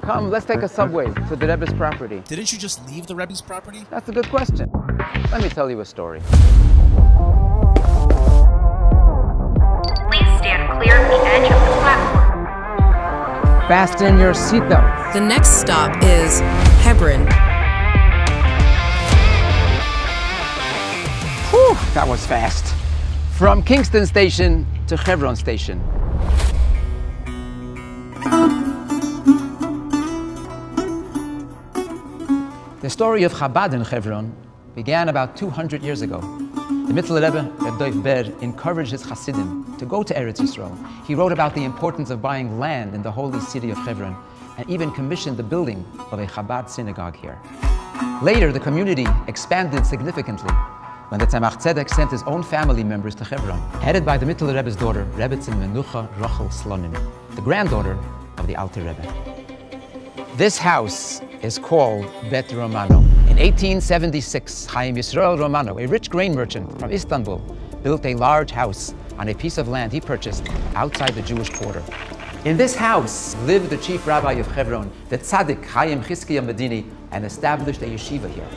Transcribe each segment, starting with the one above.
Come, let's take a subway to the Rebbe's property. Didn't you just leave the Rebbe's property? That's a good question. Let me tell you a story. Please stand clear of the edge of the platform. Fasten your seatbelts. The next stop is Hebron. Whew, that was fast. From Kingston Station to Hebron Station. The story of Chabad in Hebron began about 200 years ago. The Mitteler Rebbe, Rebbeim, encouraged his chassidim to go to Eretz Yisrael. He wrote about the importance of buying land in the holy city of Hebron and even commissioned the building of a Chabad synagogue here. Later, the community expanded significantly when the Tzemach Tzedek sent his own family members to Hebron, headed by the Mitteler Rebbe's daughter, Rebbetzin Menucha Rachel Slonim, the granddaughter of the Alter Rebbe. This house is called Bet Romano. In 1876, Chaim Yisrael Romano, a rich grain merchant from Istanbul, built a large house on a piece of land he purchased outside the Jewish quarter. In this house lived the chief rabbi of Hebron, the tzaddik Chaim Chizkiya Medini, and established a yeshiva here.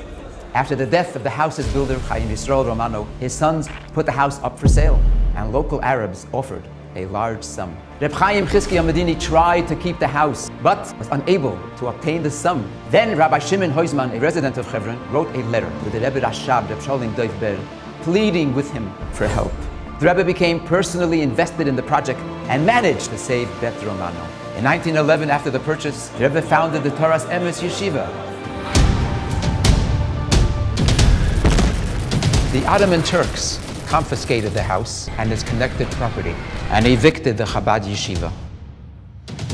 After the death of the house's builder, Chaim Yisrael Romano, his sons put the house up for sale, and local Arabs offered a large sum. Reb Chaim Chizkiya Medini tried to keep the house, but was unable to obtain the sum. Then Rabbi Shimon Hoizman, a resident of Hebron, wrote a letter to the Rebbe Rashab, Reb Sholem Doif Ber, pleading with him for help. The Rebbe became personally invested in the project and managed to save Bet Romano. In 1911, after the purchase, the Rebbe founded the Torah's Emes Yeshiva. The Ottoman Turks confiscated the house and its connected property and evicted the Chabad yeshiva.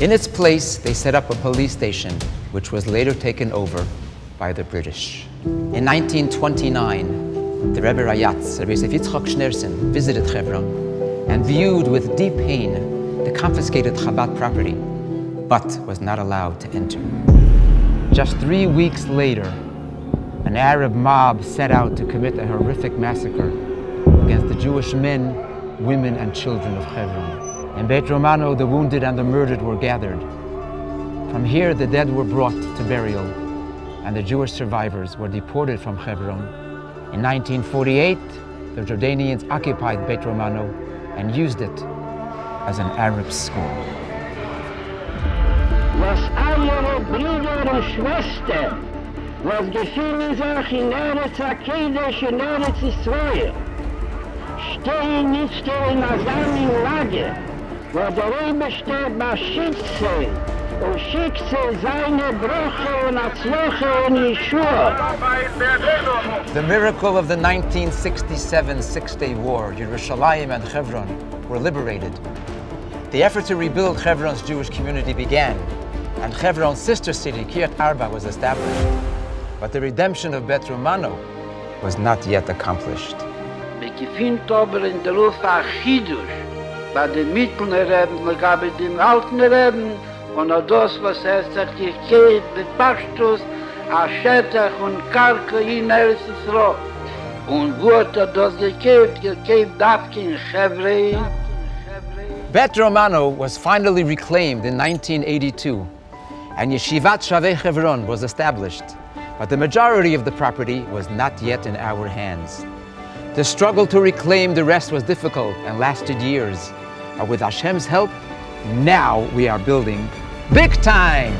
In its place, they set up a police station, which was later taken over by the British. In 1929, the Rebbe Rayatz, Rebbe Yosef Yitzchak Schneerson, visited Hebron and viewed with deep pain the confiscated Chabad property, but was not allowed to enter. Just 3 weeks later, an Arab mob set out to commit a horrific massacre against the Jewish men, women, and children of Hebron. In Bet Romano, the wounded and the murdered were gathered. From here, the dead were brought to burial, and the Jewish survivors were deported from Hebron. In 1948, the Jordanians occupied Bet Romano and used it as an Arab school. Was alle Brüder und Schwestern, was gefühlen sich in Eretz Akedesh in Eretz Israel, stehen nicht in einem Lager, wo der Rebbe steht beschütze und schicke seine Brüche und Atzloche und Yeshua. The miracle of the 1967 Six-Day War, Yerushalayim and Hebron were liberated. The effort to rebuild Hebron's Jewish community began, and Hebron's sister city, Kiryat Arba, was established. But the redemption of Bet Romano was not yet accomplished. Wir gefunden aber in der Luft ein Chidush, bei den Mitteler Rebbe, und gab es den alten Rebbe, und auch das, was sich gekehrt, mit Pashtus, a Schettach und Karka in Eretz Yisrael. Und wo hat das gekehrt darf in Hebron. Bet Romano was finally reclaimed in 1982, and Yeshivat Shavei Hebron was established. But the majority of the property was not yet in our hands. The struggle to reclaim the rest was difficult and lasted years. But with Hashem's help, now we are building big time!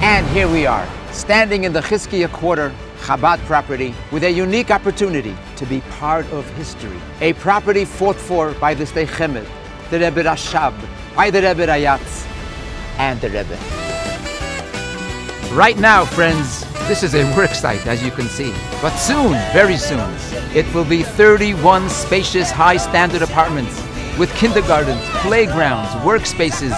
And here we are, standing in the Chizkiya Quarter Chabad property with a unique opportunity to be part of history. A property fought for by the Sdei Chemed, the Rebbe Rashab, by the Rebbe Rayatz, and the Rebbe. Right now, friends, this is a work site, as you can see. But soon, very soon, it will be 31 spacious, high-standard apartments with kindergartens, playgrounds, workspaces,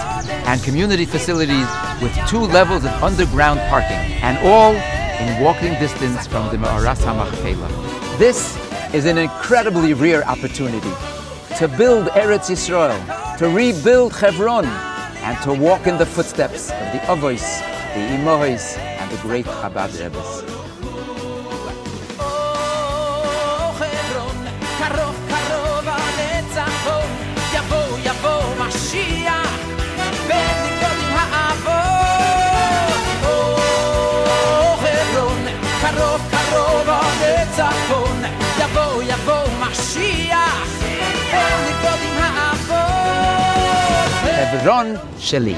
and community facilities with 2 levels of underground parking, and all in walking distance from the Ma'aras HaMachpelah. This is an incredibly rare opportunity to build Eretz Yisrael, to rebuild Hebron, and to walk in the footsteps of the Avos, the Imohos, and the great Chabad Rebbes. Oh, Hebron, karov, karov, הקרוב בצפון, יבוא משיח, בוא נרקוד עם האבות. חברון שלי.